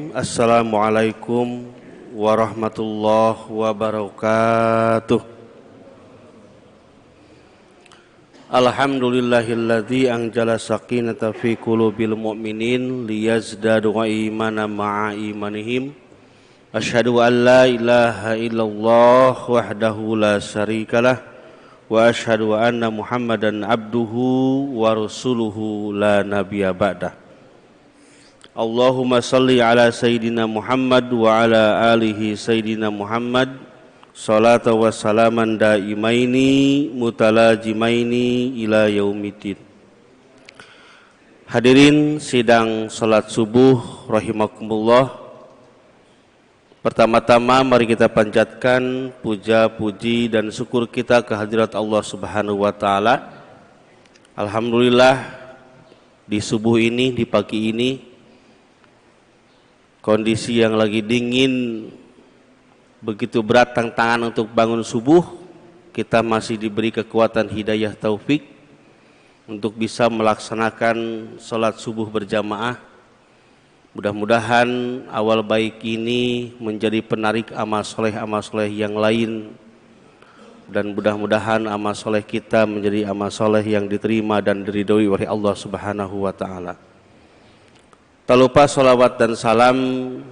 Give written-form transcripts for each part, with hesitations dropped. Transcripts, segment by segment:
Assalamualaikum warahmatullahi wabarakatuh. Alhamdulillahilladzi anzala sakinata fi qulubil mu'minin liyazdadu imanan ma'a imanihim. Asyhadu an la ilaha illallah wahdahu la syarikalah wa asyhadu anna Muhammadan abduhu wa rasuluhu la nabiyya ba'dah. Allahumma salli ala Sayyidina Muhammad wa ala alihi Sayyidina Muhammad salata wa salaman daimaini mutalajimaini ila yaumiddin. Hadirin sidang salat subuh rahimakumullah. Pertama-tama mari kita panjatkan puja, puji dan syukur kita kehadirat Allah Subhanahu wa taala. Alhamdulillah di subuh ini, di pagi ini, kondisi yang lagi dingin, begitu berat tantangan untuk bangun subuh, kita masih diberi kekuatan hidayah taufik untuk bisa melaksanakan sholat subuh berjamaah. Mudah-mudahan awal baik ini menjadi penarik amal soleh yang lain, dan mudah-mudahan amal soleh kita menjadi amal soleh yang diterima dan diridhoi oleh Allah Subhanahu wa taala. Tak lupa salawat dan salam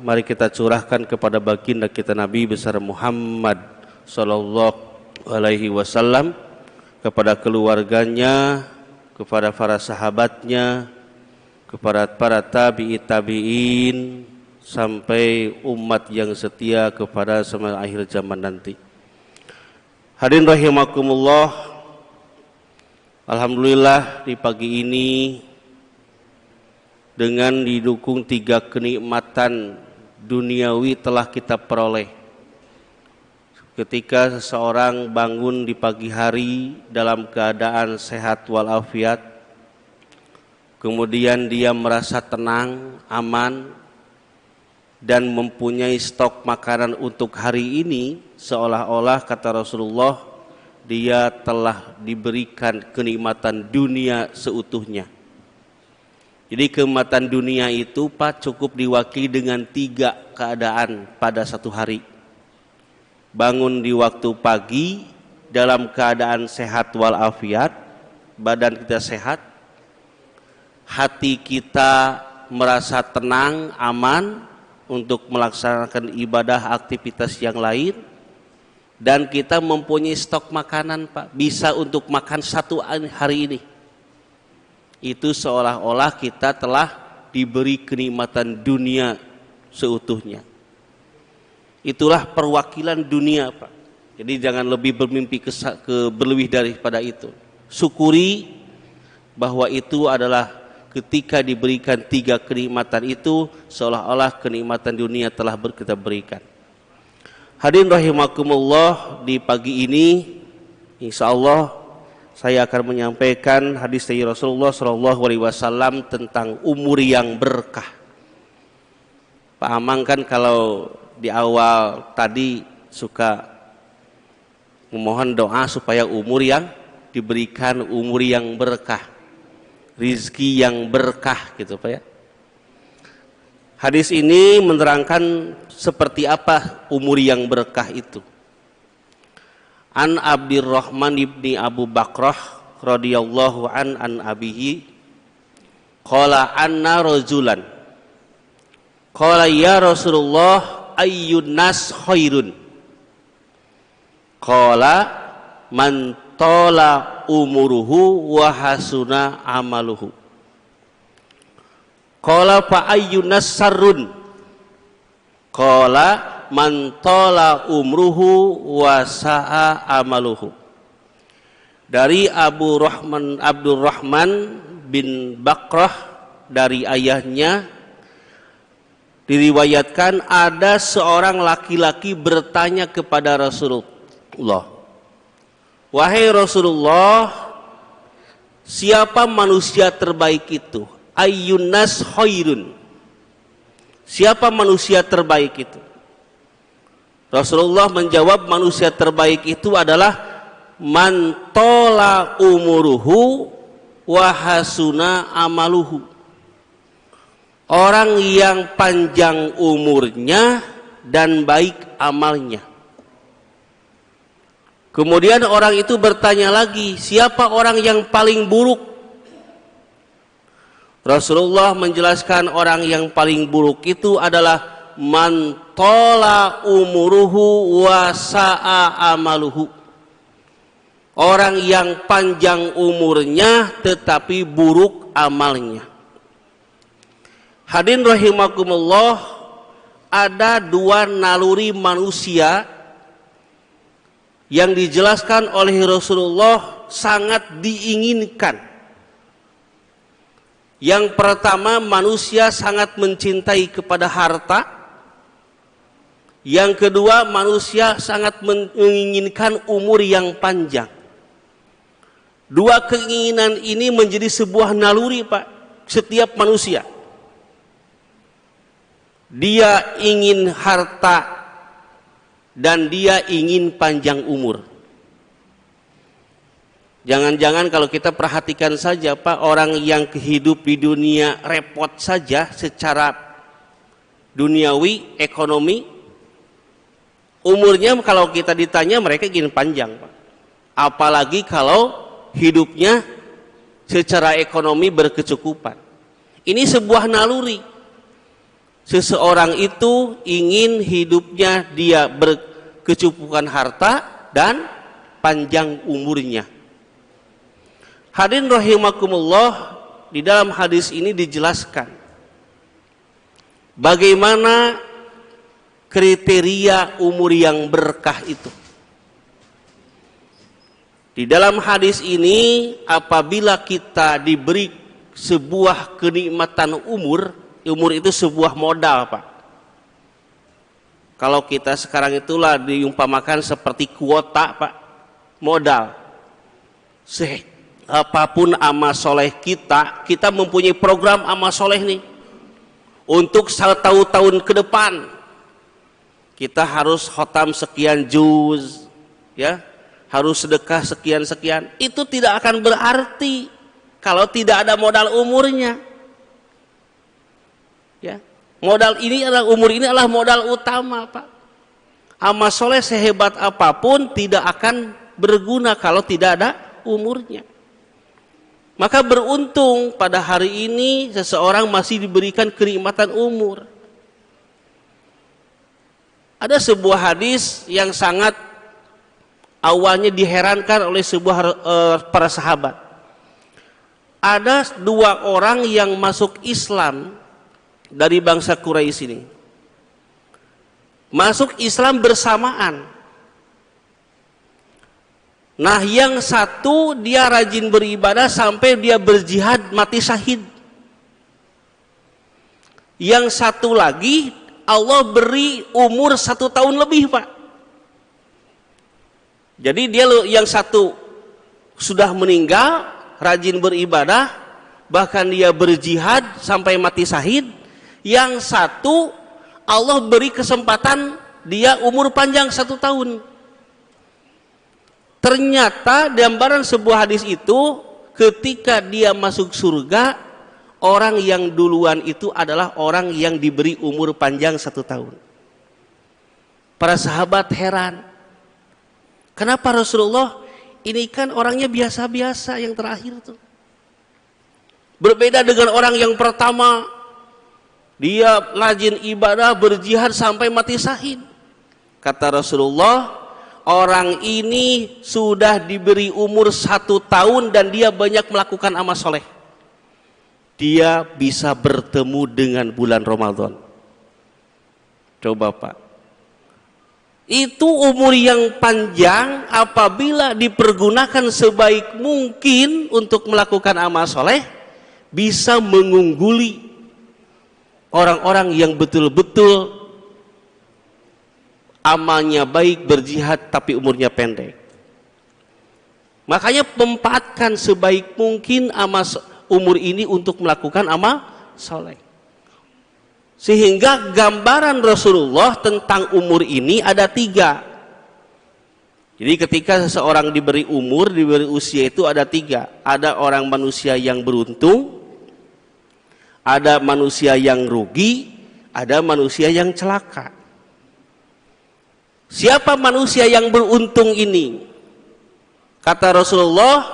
mari kita curahkan kepada baginda kita Nabi besar Muhammad sallallahu alaihi wasallam, kepada keluarganya, kepada para sahabatnya, kepada para tabi'in sampai umat yang setia kepada sampai akhir zaman nanti. Hadirin rahimakumullah, alhamdulillah di pagi ini dengan didukung 3 kenikmatan duniawi telah kita peroleh. Ketika seseorang bangun di pagi hari dalam keadaan sehat walafiat, kemudian dia merasa tenang, aman, dan mempunyai stok makanan untuk hari ini, seolah-olah kata Rasulullah, dia telah diberikan kenikmatan dunia seutuhnya. Jadi kenikmatan dunia itu Pak cukup diwakili dengan 3 keadaan pada satu hari. Bangun di waktu pagi dalam keadaan sehat walafiat, badan kita sehat, hati kita merasa tenang, aman untuk melaksanakan ibadah aktivitas yang lain, dan kita mempunyai stok makanan Pak, bisa untuk makan satu hari ini. Itu seolah-olah kita telah diberi kenikmatan dunia seutuhnya. Itulah perwakilan dunia Pak. Jadi jangan lebih bermimpi berlebih daripada itu. Syukuri bahwa itu adalah ketika diberikan 3 kenikmatan itu, seolah-olah kenikmatan dunia telah kita berikan. Hadirin rahimakumullah, di pagi ini insyaallah saya akan menyampaikan hadis dari Rasulullah SAW tentang umur yang berkah. Pak Amang kan kalau di awal tadi suka memohon doa supaya umur yang diberikan umur yang berkah, rizki yang berkah gitu Pak ya. Hadis ini menerangkan seperti apa umur yang berkah itu. An Abdurrahman ibni Abu Bakrah radhiyallahu an abihi qala anna rajulan qala ya Rasulullah ayyun nas khairun qala man tala umuruhu wa hasuna amaluhu qala fa ayyun nas sarrun qala man tala umruhu wa sa'a amaluhu. Dari Abdurrahman bin Bakrah, dari ayahnya diriwayatkan ada seorang laki-laki bertanya kepada Rasulullah, wahai Rasulullah, siapa manusia terbaik itu? Ayyun nas khairun, siapa manusia terbaik itu? Rasulullah menjawab, manusia terbaik itu adalah man tola umuruhu wa hasuna amaluhu, orang yang panjang umurnya dan baik amalnya. Kemudian orang itu bertanya lagi, siapa orang yang paling buruk? Rasulullah menjelaskan orang yang paling buruk itu adalah man tola umuruhu wa sa'a amaluhu. Orang yang panjang umurnya tetapi buruk amalnya. Hadirin rahimakumullah, ada dua naluri manusia yang dijelaskan oleh Rasulullah sangat diinginkan. Yang pertama, manusia sangat mencintai kepada harta. Yang kedua, manusia sangat menginginkan umur yang panjang. Dua keinginan ini menjadi sebuah naluri, Pak, setiap manusia. Dia ingin harta dan dia ingin panjang umur. Jangan-jangan kalau kita perhatikan saja, Pak, orang yang hidup di dunia repot saja secara duniawi, ekonomi, umurnya kalau kita ditanya mereka ingin panjang, Pak. Apalagi kalau hidupnya secara ekonomi berkecukupan. Ini sebuah naluri. Seseorang itu ingin hidupnya dia berkecukupan harta dan panjang umurnya. Hadirin rahimakumullah, di dalam hadis ini dijelaskan bagaimana kriteria umur yang berkah itu. Di dalam hadis ini, apabila kita diberi sebuah kenikmatan umur itu sebuah modal, Pak. Kalau kita sekarang itulah diumpamakan seperti kuota, Pak, modal. Apapun amal soleh kita mempunyai program amal soleh nih. Untuk 1 tahun ke depan, kita harus khotam sekian juz, ya, harus sedekah sekian-sekian. Itu tidak akan berarti kalau tidak ada modal umurnya. Ya, modal ini adalah umur ini adalah modal utama, Pak. Amal soleh sehebat apapun tidak akan berguna kalau tidak ada umurnya. Maka beruntung pada hari ini seseorang masih diberikan kenikmatan umur. Ada sebuah hadis yang sangat awalnya diherankan oleh para sahabat. Ada 2 orang yang masuk Islam dari bangsa Quraisy ini. Masuk Islam bersamaan. Nah, yang satu dia rajin beribadah sampai dia berjihad mati syahid. Yang satu lagi Allah beri umur 1 tahun lebih, Pak. Jadi dia yang satu sudah meninggal, rajin beribadah, bahkan dia berjihad sampai mati syahid. Yang satu Allah beri kesempatan dia umur panjang 1 tahun. Ternyata gambaran sebuah hadis itu, ketika dia masuk surga, orang yang duluan itu adalah orang yang diberi umur panjang 1 tahun. Para sahabat heran, kenapa Rasulullah, ini kan orangnya biasa-biasa yang terakhir tuh. Berbeda dengan orang yang pertama, dia rajin ibadah, berjihad sampai mati syahid. Kata Rasulullah, orang ini sudah diberi umur 1 tahun dan dia banyak melakukan amal soleh. Dia bisa bertemu dengan bulan Ramadan. Coba, Pak. Itu umur yang panjang apabila dipergunakan sebaik mungkin untuk melakukan amal soleh, bisa mengungguli orang-orang yang betul-betul amalnya baik, berjihad tapi umurnya pendek. Makanya memanfaatkan sebaik mungkin umur ini untuk melakukan amal soleh. Sehingga gambaran Rasulullah tentang umur ini ada 3. Jadi ketika seseorang diberi umur, diberi usia itu ada 3. Ada orang manusia yang beruntung, Ada manusia yang rugi, ada manusia yang celaka. Siapa manusia yang beruntung ini? Kata Rasulullah,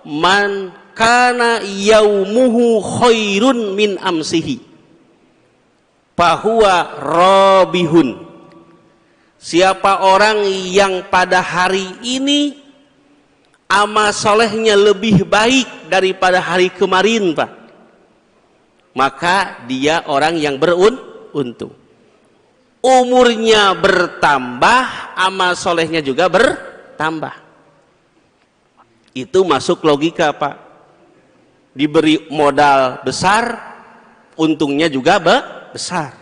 man kana yaumuhu khairun min amsihi fahuwa rabihun. Siapa orang yang pada hari ini amal solehnya lebih baik daripada hari kemarin, Pak, maka dia orang yang beruntung. Umurnya bertambah, amal solehnya juga bertambah. Itu masuk logika, Pak. Diberi modal besar, untungnya juga besar.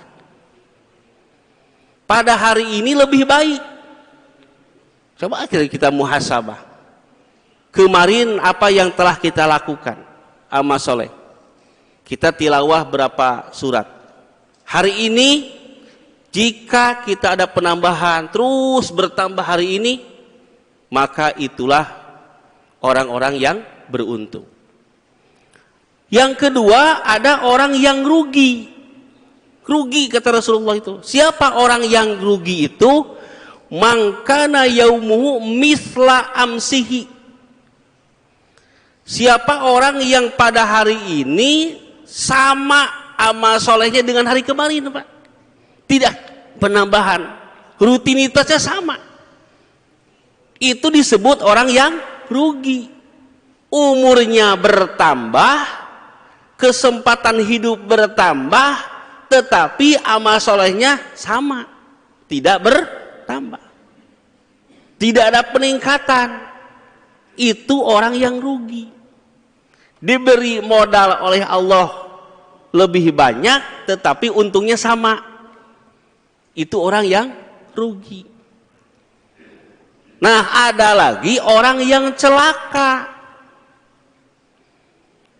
Pada hari ini lebih baik. Coba akhirnya kita muhasabah. Kemarin apa yang telah kita lakukan? Amal soleh. Kita tilawah berapa surat? Hari ini, jika kita ada penambahan, terus bertambah hari ini, maka itulah orang-orang yang beruntung. Yang kedua, ada orang yang rugi. Rugi kata Rasulullah itu. Siapa orang yang rugi itu? Mangkana yaumuhu misla amsihi. Siapa orang yang pada hari ini sama amal solehnya dengan hari kemarin, Pak. Tidak penambahan, rutinitasnya sama. Itu disebut orang yang rugi. Umurnya bertambah, kesempatan hidup bertambah, tetapi amal solehnya sama, tidak bertambah, tidak ada peningkatan. Itu orang yang rugi. Diberi modal oleh Allah lebih banyak, tetapi untungnya sama. Itu orang yang rugi. Nah, ada lagi orang yang celaka.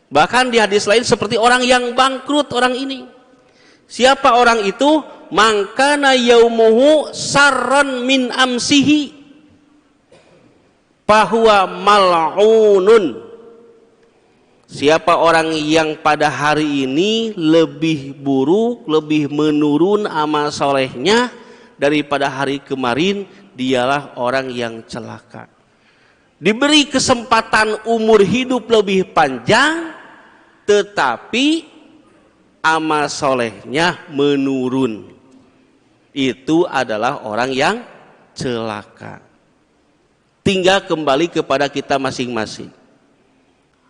Bahkan di hadis lain seperti orang yang bangkrut orang ini. Siapa orang itu? Mangkana yaumuhu sarran min amsihi fahuwa mal'unun. Siapa orang yang pada hari ini lebih buruk, lebih menurun amal solehnya daripada hari kemarin, dialah orang yang celaka. Diberi kesempatan umur hidup lebih panjang, tetapi amal solehnya menurun. Itu adalah orang yang celaka. Tinggal kembali kepada kita masing-masing.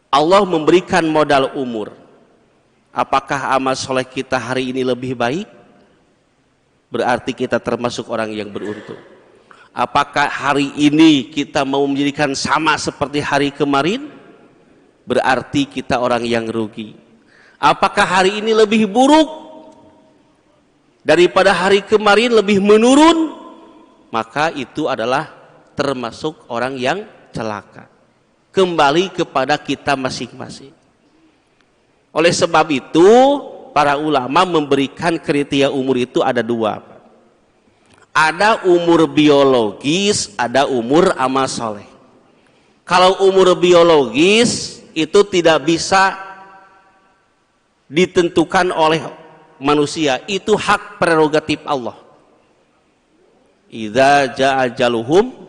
Allah memberikan modal umur. Apakah amal soleh kita hari ini lebih baik? Berarti kita termasuk orang yang beruntung. Apakah hari ini kita mau menjadikan sama seperti hari kemarin? Berarti kita orang yang rugi. Apakah hari ini lebih buruk daripada hari kemarin, lebih menurun? Maka itu adalah termasuk orang yang celaka. Kembali kepada kita masing-masing. Oleh sebab itu, para ulama memberikan kriteria umur itu ada dua. Ada umur biologis, ada umur amal soleh. Kalau umur biologis itu tidak bisa ditentukan oleh manusia, itu hak prerogatif Allah. Idza jaa ajaluhum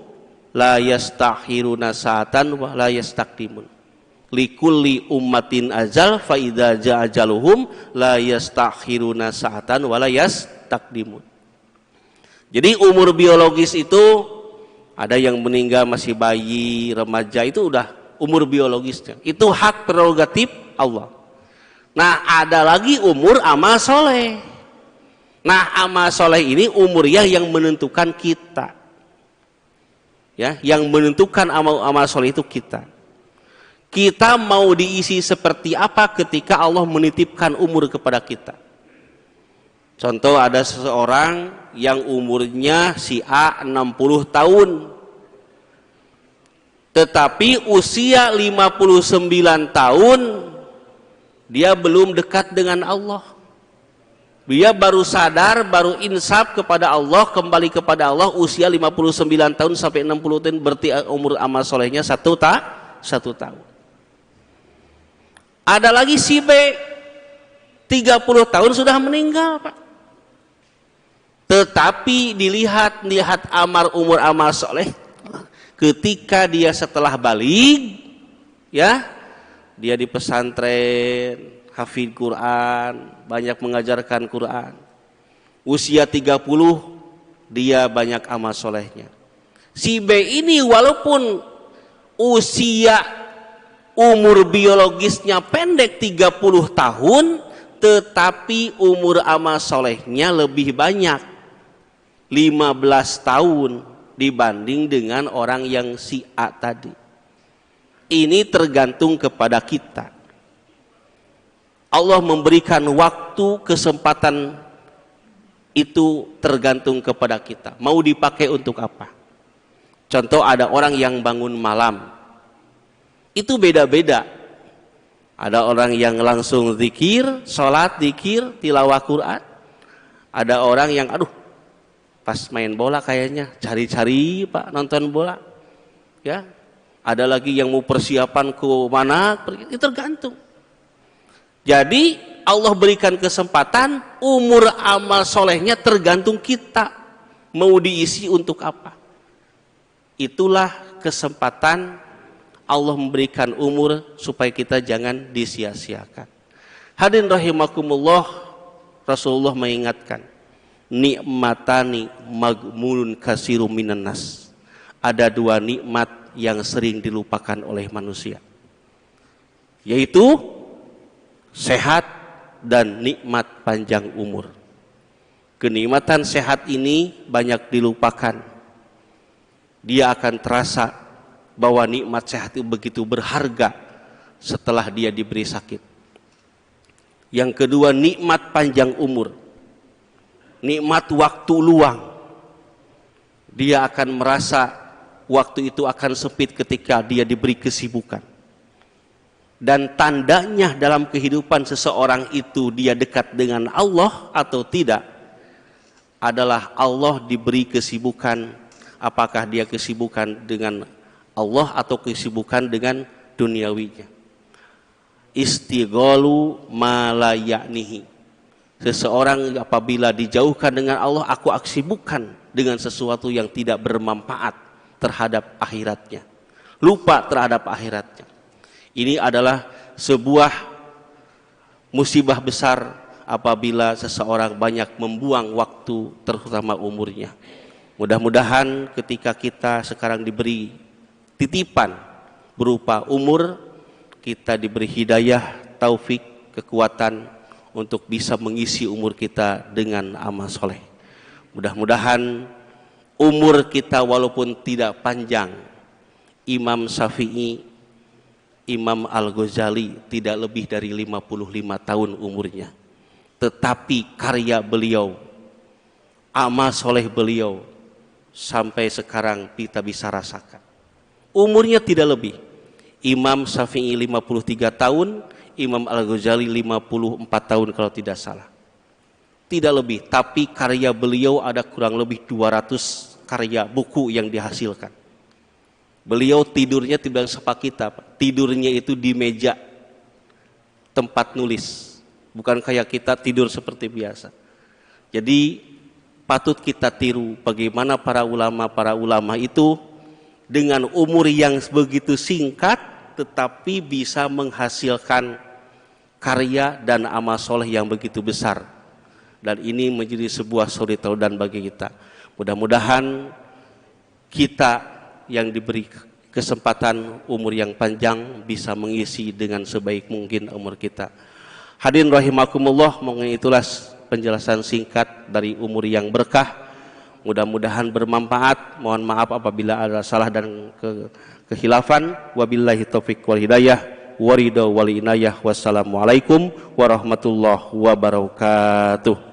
la yastakhiruna sa'atan wa la yastaqdimun. Likulli ummatin ajal fa idza jaa ajaluhum la yastakhiruna sa'atan wa la yastaqdimun. Jadi umur biologis itu ada yang meninggal masih bayi, remaja, itu udah umur biologisnya. Itu hak prerogatif Allah. Nah, ada lagi umur amal soleh. Nah, amal soleh ini umurnya yang menentukan kita. Ya, yang menentukan amal soleh itu kita. Kita mau diisi seperti apa ketika Allah menitipkan umur kepada kita. Contoh, ada seseorang yang umurnya si A 60 tahun. Tetapi usia 59 tahun dia belum dekat dengan Allah. Dia baru sadar, baru insaf kepada Allah, kembali kepada Allah usia 59 tahun sampai 60 tahun, berarti umur amal solehnya satu tahun. Ada lagi si B, 30 tahun sudah meninggal, Pak. Tetapi dilihat umur amal soleh ketika dia setelah balik, ya, dia di pesantren, hafid Quran, banyak mengajarkan Quran. Usia 30 dia banyak amal solehnya. Si B ini walaupun usia umur biologisnya pendek 30 tahun, tetapi umur amal solehnya lebih banyak, 15 tahun dibanding dengan orang yang si A tadi. Ini tergantung kepada kita. Allah memberikan waktu, kesempatan itu tergantung kepada kita. Mau dipakai untuk apa? Contoh, ada orang yang bangun malam. Itu beda-beda. Ada orang yang langsung zikir, sholat, zikir, tilawah Quran. Ada orang yang pas main bola kayaknya cari-cari Pak nonton bola. Ya. Ada lagi yang mau persiapan ke mana, itu tergantung. Jadi Allah berikan kesempatan, umur amal solehnya tergantung kita mau diisi untuk apa. Itulah kesempatan Allah memberikan umur supaya kita jangan disia-siakan. Hadirin rahimakumullah, Rasulullah mengingatkan, nikmatani magmulun kasirum minan nas. Ada dua nikmat yang sering dilupakan oleh manusia, yaitu sehat dan nikmat panjang umur. Kenikmatan sehat ini banyak dilupakan. Dia akan terasa bahwa nikmat sehat itu begitu berharga setelah dia diberi sakit. Yang kedua, nikmat panjang umur, nikmat waktu luang. Dia akan merasa waktu itu akan sempit ketika dia diberi kesibukan. Dan tandanya dalam kehidupan seseorang itu dia dekat dengan Allah atau tidak adalah Allah diberi kesibukan, apakah dia kesibukan dengan Allah atau kesibukan dengan duniawinya. Istighalu ma la ya'nihi. Seseorang apabila dijauhkan dengan Allah, aku sibukkan dengan sesuatu yang tidak bermanfaat terhadap akhiratnya, lupa terhadap akhiratnya. Ini adalah sebuah musibah besar apabila seseorang banyak membuang waktu, terutama umurnya. Mudah-mudahan ketika kita sekarang diberi titipan berupa umur, kita diberi hidayah, taufik, kekuatan untuk bisa mengisi umur kita dengan amal soleh. Mudah-mudahan umur kita walaupun tidak panjang, Imam Syafi'i, Imam Al-Ghazali tidak lebih dari 55 tahun umurnya, tetapi karya beliau, amal soleh beliau sampai sekarang kita bisa rasakan. Umurnya tidak lebih. Imam Syafi'i 53 tahun, Imam Al-Ghazali 54 tahun kalau tidak salah. Tidak lebih, tapi karya beliau ada kurang lebih 200 karya buku yang dihasilkan. Beliau tidurnya tidak seperti kita, tidurnya itu di meja tempat nulis, bukan kayak kita tidur seperti biasa. Jadi patut kita tiru bagaimana para ulama itu dengan umur yang begitu singkat tetapi bisa menghasilkan karya dan amal soleh yang begitu besar. Dan ini menjadi sebuah suri teladan bagi kita. Mudah-mudahan kita yang diberi kesempatan umur yang panjang bisa mengisi dengan sebaik mungkin umur kita. Hadirin rahimakumullah, mungkin itulah penjelasan singkat dari umur yang berkah. Mudah-mudahan bermanfaat. Mohon maaf apabila ada salah dan kehilafan. Wabillahi taufiq wal hidayah, waridha wal inayah. Wassalamualaikum warahmatullahi wabarakatuh.